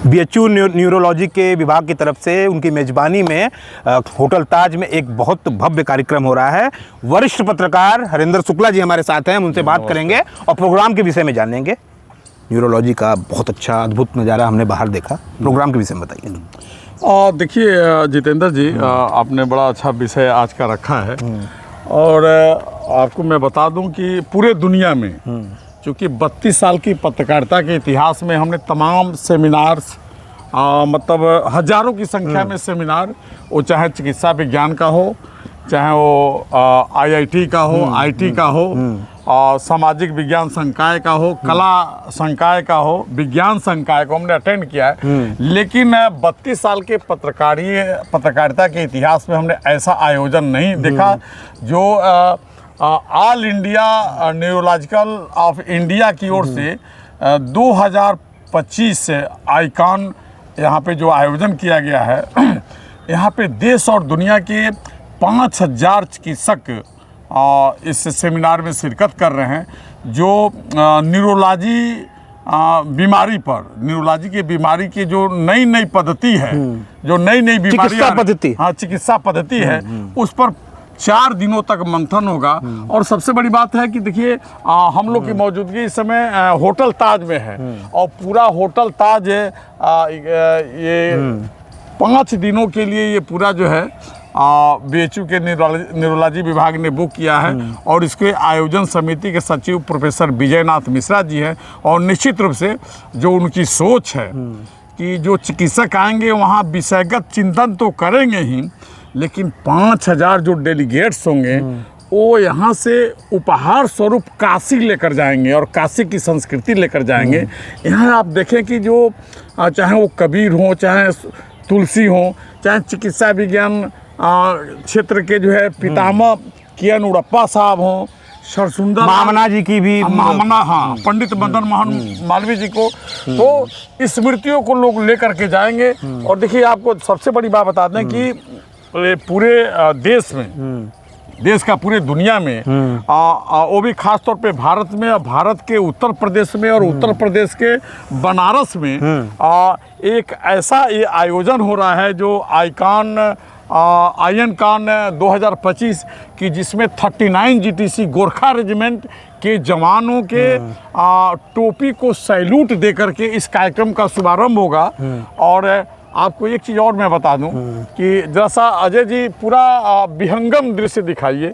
BHU neurology के विभाग की तरफ से उनकी मेज़बानी में होटल ताज में एक बहुत भव्य कार्यक्रम हो रहा है। वरिष्ठ पत्रकार हरेंद्र शुक्ला जी हमारे साथ हैं, हम उनसे बात करेंगे और प्रोग्राम के विषय में जानेंगे। न्यूरोलॉजी का बहुत अच्छा अद्भुत नज़ारा हमने बाहर देखा, प्रोग्राम के विषय में बताइए। देखिए जितेंद्र जी, आपने बड़ा अच्छा विषय आज का रखा है और आपको मैं बता दूं कि पूरे दुनिया में चूँकि 32 साल की पत्रकारिता के इतिहास में हमने तमाम सेमिनार्स मतलब हजारों की संख्या में सेमिनार, वो चाहे चिकित्सा विज्ञान का हो, चाहे वो आईआईटी का हो, आईटी का हो, सामाजिक विज्ञान संकाय का हो, कला संकाय का हो, विज्ञान संकाय को हमने अटेंड किया है। लेकिन 32 साल के पत्रकारिता के इतिहास में हमने ऐसा आयोजन नहीं देखा जो all India neurological of India की ओर से 2025 आइकॉन यहाँ पे जो आयोजन किया गया है। यहाँ पे देश और दुनिया के 5000 चिकित्सक इस सेमिनार में शिरकत कर रहे हैं, जो न्यूरोलॉजी बीमारी पर, न्यूरोलॉजी की बीमारी की जो नई पद्धति है, जो नई बीमारी चिकित्सा पद्धति है, उस पर 4 दिनों तक मंथन होगा। और सबसे बड़ी बात है कि देखिए हम लोग की मौजूदगी इस समय होटल ताज में है और पूरा होटल ताज ये 5 दिनों के लिए ये पूरा जो है बीएचयू के न्यूरोलॉजी विभाग ने बुक किया है और इसके आयोजन समिति के सचिव प्रोफेसर विजयनाथ मिश्रा जी हैं। और निश्चित रूप से जो उनकी सोच है कि जो चिकित्सक आएंगे वहाँ विषयगत चिंतन तो करेंगे ही, लेकिन 5000 जो डेलीगेट्स होंगे वो यहाँ से उपहार स्वरूप काशी लेकर जाएंगे और काशी की संस्कृति लेकर जाएंगे। यहाँ आप देखें कि जो चाहे वो कबीर हो, चाहे तुलसी हो, चाहे चिकित्सा विज्ञान क्षेत्र के जो है पितामह कियन उड़प्पा साहब हों, सरसुंदर मामना जी की भी पंडित मदन मोहन मालवीय जी को, तो स्मृतियों को लोग लेकर के जाएंगे। और देखिए आपको सबसे बड़ी बात बता दें कि पूरे देश में, देश का पूरे दुनिया में, वो भी खास तौर पे भारत में, भारत के उत्तर प्रदेश में और उत्तर प्रदेश के बनारस में एक ऐसा ये आयोजन हो रहा है जो आयन कान 2025 की, जिसमें 39 जीटीसी गोरखा रेजिमेंट के जवानों के टोपी को सैल्यूट दे करके इस कार्यक्रम का शुभारंभ होगा। और आपको एक चीज़ और मैं बता दूं कि जैसा अजय जी पूरा विहंगम दृश्य दिखाइए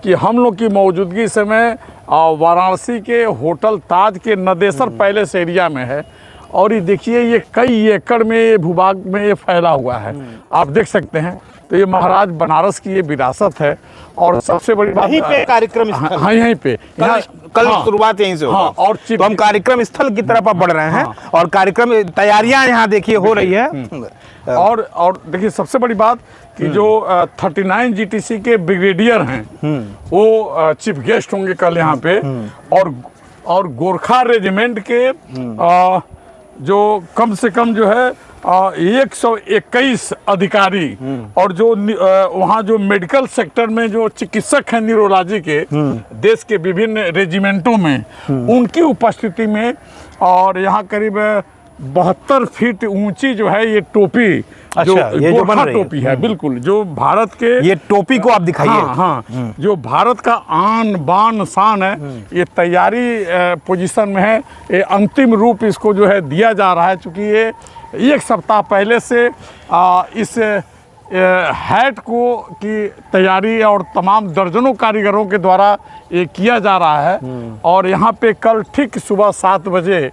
कि हम लोग की मौजूदगी इस समय वाराणसी के होटल ताज के नदेसर पैलेस एरिया में है। और ये देखिए ये कई एकड़ में, ये भूभाग में ये फैला हुआ है, आप देख सकते हैं। तो ये महाराज बनारस की ये विरासत है। और सबसे बड़ी बात यहीं पे कार्यक्रम यहीं पे कल शुरुआत यहीं से होगा। और तो हम कार्यक्रम स्थल की तरफ बढ़ रहे हैं और कार्यक्रम तैयारियां यहाँ देखिए हो रही है। और देखिए सबसे बड़ी बात कि जो 39 जीटीसी के ब्रिगेडियर हैं वो चीफ गेस्ट होंगे कल यहाँ पे। और गोरखा रेजिमेंट के जो कम से कम जो है 121 अधिकारी और जो वहाँ जो मेडिकल सेक्टर में जो चिकित्सक हैं न्यूरोलॉजी के देश के विभिन्न रेजिमेंटों में, उनकी उपस्थिति में, और यहाँ करीब 72 फीट ऊंची जो है ये टोपी, जो गोरखा टोपी है, बिल्कुल जो भारत के, ये टोपी को आप दिखाइए। हाँ, जो भारत का आन बान शान है, ये तैयारी पोजीशन में है। ये अंतिम रूप इसको जो है दिया जा रहा है, चूँकि ये 1 सप्ताह पहले से इस हैट को की तैयारी और तमाम दर्जनों कारीगरों के द्वारा ये किया जा रहा है। और यहाँ पे कल ठीक सुबह 7 बजे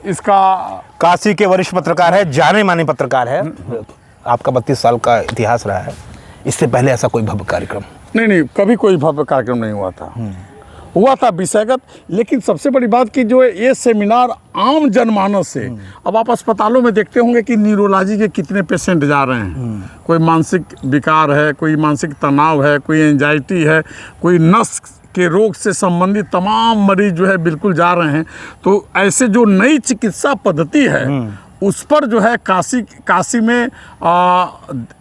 इसका, काशी के वरिष्ठ पत्रकार है, जाने माने पत्रकार है, आपका 32 साल का इतिहास रहा है, इससे पहले ऐसा कोई भव्य कार्यक्रम नहीं, कभी कोई भव्य कार्यक्रम नहीं हुआ था विषयगत। लेकिन सबसे बड़ी बात कि जो ये सेमिनार आम जनमानस से, अब आप अस्पतालों में देखते होंगे कि न्यूरोलॉजी के कितने पेशेंट जा रहे हैं, कोई मानसिक विकार है, कोई मानसिक तनाव है, कोई एंजाइटी है, कोई नस के रोग से संबंधित तमाम मरीज जो है बिल्कुल जा रहे हैं। तो ऐसे जो नई चिकित्सा पद्धति है उस पर जो है काशी में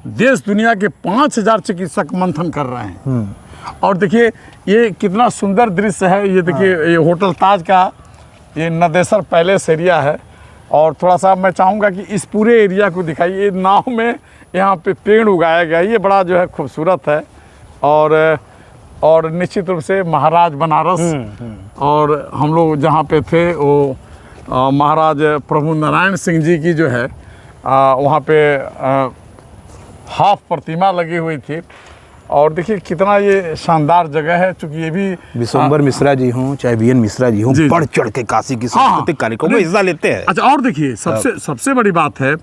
देश दुनिया के 5000 चिकित्सक मंथन कर रहे हैं। और देखिए ये कितना सुंदर दृश्य है। ये देखिए ये होटल ताज का ये नदेसर पैलेस एरिया है। और थोड़ा सा मैं चाहूँगा कि इस पूरे एरिया को दिखाइए। नाव में यहाँ पे पेड़ उगाया गया, ये बड़ा जो है खूबसूरत है। और निश्चित रूप से महाराज बनारस और हम लोग जहाँ पे थे वो महाराज प्रभु नारायण सिंह जी की जो है वहाँ पे हाफ प्रतिमा लगी हुई थी। और देखिए कितना ये शानदार जगह है, चूँकि ये भी विश्वंभर मिश्रा जी हों चाहे वीएन मिश्रा जी हों, बढ़ चढ़ के काशी की सांस्कृतिक कार्यक्रम में हिस्सा लेते हैं। अच्छा, और देखिए सबसे बड़ी बात है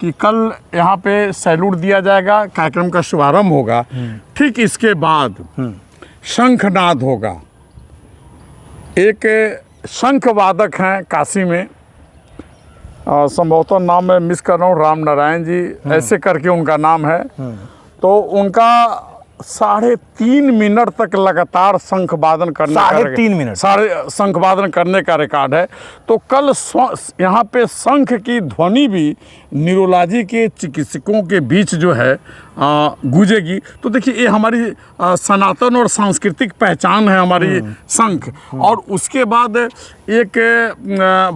कि कल यहाँ पे सैल्यूट दिया जाएगा, कार्यक्रम का शुभारंभ होगा, ठीक इसके बाद शंखनाद होगा। एक शंख वादक हैं काशी में, संभवतः नाम मैं मिस कर रहा हूँ, राम नारायण जी ऐसे करके उनका नाम है। तो उनका 3.5 मिनट तक लगातार शंख वादन करने का 3.5 मिनट शंख वादन करने का रिकॉर्ड है। तो कल यहाँ पे शंख की ध्वनि भी न्यूरोलॉजी के चिकित्सकों के बीच जो है गूंजेगी। तो देखिए ये हमारी सनातन और सांस्कृतिक पहचान है हमारी शंख। और उसके बाद एक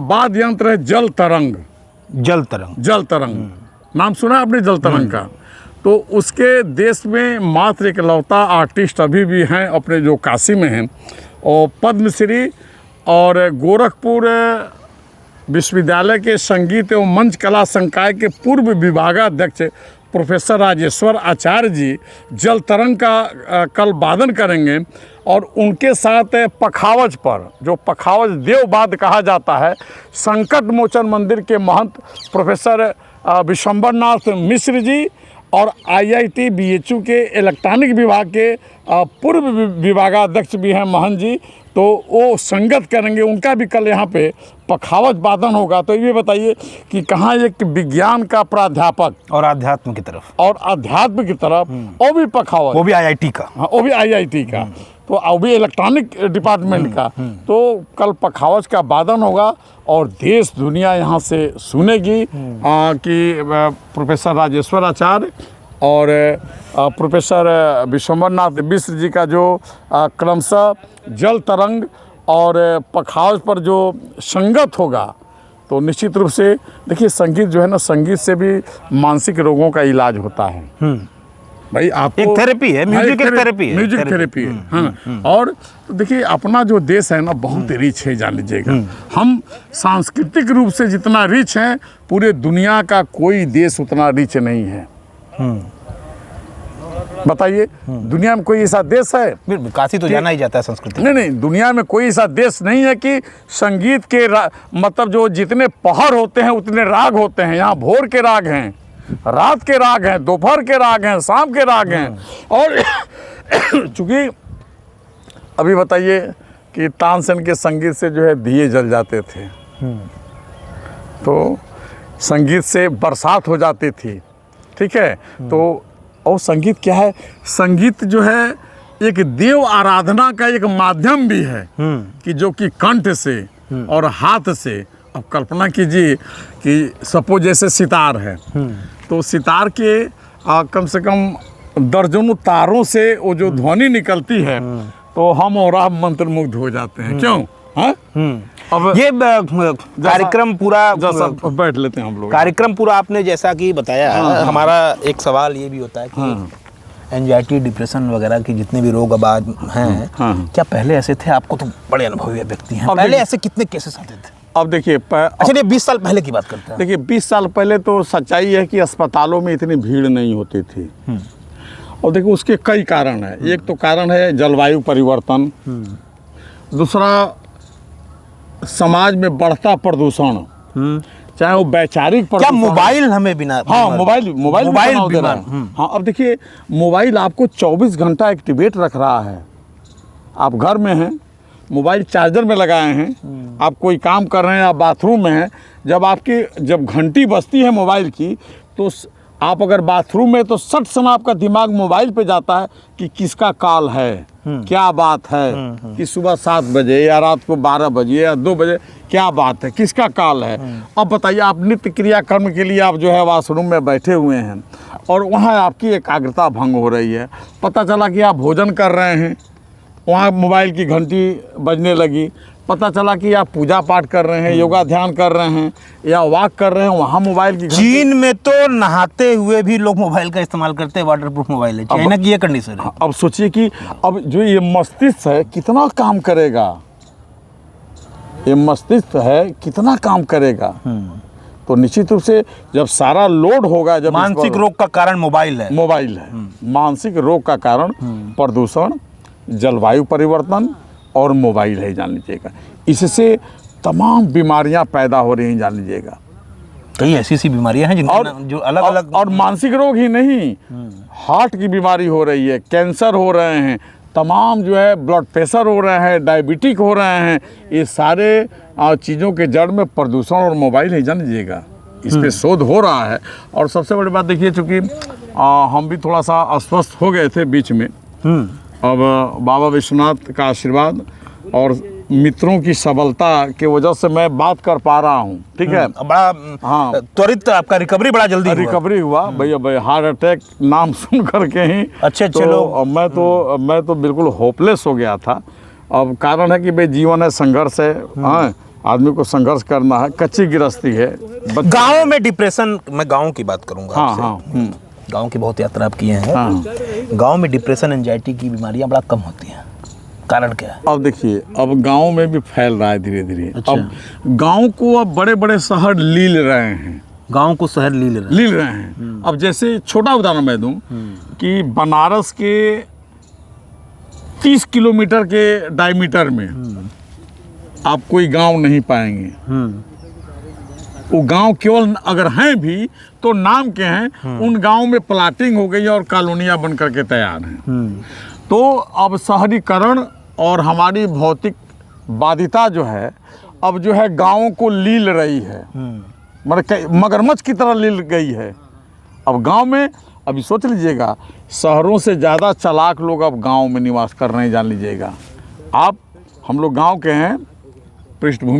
वाद्य यंत्र है जल तरंग। जल तरंग नाम सुना है आपने, जल तरंग का? तो उसके देश में मात्र इकलौता आर्टिस्ट अभी भी हैं अपने जो काशी में हैं, और पद्मश्री और गोरखपुर विश्वविद्यालय के संगीत एवं मंच कला संकाय के पूर्व विभागाध्यक्ष प्रोफेसर राजेश्वर आचार्य जी जल तरंग का कल वादन करेंगे। और उनके साथ पखावज पर, जो पखावज देववाद कहा जाता है, संकट मोचन मंदिर के महंत प्रोफेसर विश्वंभर नाथ मिश्र जी और IIT BHU के इलेक्ट्रॉनिक विभाग के पूर्व विभागाध्यक्ष भी हैं महंत जी, तो वो संगत करेंगे। उनका भी कल यहाँ पे पखावज वादन होगा। तो ये बताइए कि कहाँ एक विज्ञान का प्राध्यापक और अध्यात्म की तरफ वो भी पखावज, वो भी IIT का। हाँ, वो भी IIT का, तो वो भी इलेक्ट्रॉनिक डिपार्टमेंट का। तो कल पखावज का वादन होगा और देश दुनिया यहाँ से सुनेगी कि प्रोफेसर राजेश्वर आचार्य और प्रोफेसर विश्वंभर नाथ मिश्र जी का जो क्रमशः जल तरंग और पखावज पर जो संगत होगा, तो निश्चित रूप से देखिए संगीत जो है ना, संगीत से भी मानसिक रोगों का इलाज होता है भाई। आपको एक थेरेपी है, म्यूजिक थेरेपी है। हाँ। और देखिए अपना जो देश है ना बहुत रिच है, जान लीजिएगा। हम सांस्कृतिक रूप से जितना रिच हैं, पूरे दुनिया का कोई देश उतना रिच नहीं है। बताइए, दुनिया में कोई ऐसा देश है? काशी तो जाना ही जाता है संस्कृति। नहीं, दुनिया में कोई ऐसा देश नहीं है कि संगीत के मतलब जो जितने पहर होते हैं उतने राग होते हैं। यहाँ भोर के राग हैं, रात के राग हैं, दोपहर के राग हैं, शाम के राग हैं। और चूँकि अभी बताइए कि तानसेन के संगीत से जो है दिए जल जाते थे, तो संगीत से बरसात हो जाती थी, ठीक है। तो और संगीत क्या है? संगीत जो है एक देव आराधना का एक माध्यम भी है कि जो कि कंठ से और हाथ से, अब कल्पना कीजिए कि सपोज जैसे सितार है, तो सितार के कम से कम दर्जनों तारों से वो जो ध्वनि निकलती है, तो हम और आप मंत्रमुग्ध हो जाते हैं। क्यों? हाँ? अब ये कार्यक्रम पूरा बैठ लेते हैं हम लोग। कार्यक्रम पूरा आपने जैसा कि बताया, हमारा एक सवाल ये भी होता है कि एंजाइटी, डिप्रेशन वगैरह की जितने भी रोग अब आज हैं, क्या पहले ऐसे थे? आपको तो बड़े अनुभवी व्यक्ति हैं, पहले ऐसे कितने केसेस आते थे? अब देखिए, अच्छा 20 साल पहले की बात करते हैं। देखिए 20 साल पहले तो सच्चाई है कि अस्पतालों में इतनी भीड़ नहीं होती थी। और देखिए उसके कई कारण हैं। एक तो कारण है जलवायु परिवर्तन, दूसरा समाज में बढ़ता प्रदूषण, चाहे वो वैचारिक क्या मोबाइल हमें बिना, हाँ मोबाइल दे रहा है। हाँ, अब देखिए मोबाइल आपको 24 घंटा एक्टिवेट रख रहा है। आप घर में हैं, मोबाइल चार्जर में लगाए हैं, आप कोई काम कर रहे हैं, आप बाथरूम में हैं, जब घंटी बजती है मोबाइल की, तो आप अगर बाथरूम में, तो सट समय आपका दिमाग मोबाइल पे जाता है कि किसका कॉल है, क्या बात है, कि सुबह 7 बजे या रात को 12 बजे या 2 बजे क्या बात है, किसका कॉल है। अब बताइए, आप नित्य क्रिया कर्म के लिए आप जो है वॉशरूम में बैठे हुए हैं और वहाँ आपकी एकाग्रता भंग हो रही है। पता चला कि आप भोजन कर रहे हैं, वहाँ मोबाइल की घंटी बजने लगी, पता चला कि आप पूजा पाठ कर रहे हैं, योगा ध्यान कर रहे हैं या वॉक कर रहे हैं, वहाँ मोबाइल की घंटी। चीन में तो नहाते हुए भी लोग मोबाइल का इस्तेमाल करते हैं, वाटरप्रूफ मोबाइल है। चाइना की ये कंडीशन है। अब सोचिए कि अब जो ये मस्तिष्क है कितना काम करेगा, ये मस्तिष्क है कितना काम करेगा। तो निश्चित रूप से जब सारा लोड होगा, जब मानसिक रोग का कारण मोबाइल है। मोबाइल है, मानसिक रोग का कारण प्रदूषण, जलवायु परिवर्तन और मोबाइल है, जान लीजिएगा। इससे तमाम बीमारियां पैदा हो रही हैं, जान लीजिएगा। कई ऐसी बीमारियां हैं जिनके जो अलग अलग और मानसिक रोग ही नहीं, हार्ट की बीमारी हो रही है, कैंसर हो रहे हैं, तमाम जो है ब्लड प्रेशर हो रहे हैं, डायबिटिक हो रहे हैं। ये सारे चीज़ों के जड़ में प्रदूषण और मोबाइल है, जान लीजिएगा। इस पे शोध हो रहा है। और सबसे बड़ी बात देखिए, चूँकि हम भी थोड़ा सा अस्वस्थ हो गए थे बीच में, अब बाबा विश्वनाथ का आशीर्वाद और मित्रों की सबलता की वजह से मैं बात कर पा रहा हूँ, ठीक है। बड़ा हाँ, त्वरित आपका रिकवरी बड़ा जल्दी हुआ। रिकवरी हुआ भैया। भाई हार्ट अटैक नाम सुन करके ही अच्छे तो मैं तो बिल्कुल होपलेस हो गया था। अब कारण है कि भाई जीवन है, संघर्ष है, हाँ, आदमी को संघर्ष करना है, कच्ची गृहस्थी है। गाँव में डिप्रेशन, मैं गाँव की बात करूँगा। हाँ हाँ, गांव की बहुत यात्रा आप किए हैं। हाँ। गांव में डिप्रेशन, एंजाइटी की बीमारियां बड़ा कम होती हैं। कारण क्या है? अब देखिए, अब गांव में भी फैल रहा है धीरे धीरे। अच्छा। अब गांव को अब बड़े बड़े शहर लील रहे हैं, गांव को शहर लील रहे हैं। अब जैसे छोटा उदाहरण मैं दूं कि बनारस के 30 किलोमीटर के डायमीटर में आप कोई गांव नहीं पाएंगे। वो गांव केवल अगर हैं भी तो नाम के हैं। उन गांव में प्लाटिंग हो गई और कॉलोनियां बन करके तैयार हैं। तो अब शहरीकरण और हमारी भौतिक बाध्यता जो है, अब जो है गांवों को लील रही है, मतलब मगरमच्छ की तरह लील गई है। अब गांव में, अभी सोच लीजिएगा, शहरों से ज़्यादा चालाक लोग अब गांव में निवास कर रहे हैं, जान लीजिएगा आप। हम लोग गांव के हैं, पृष्ठभूमि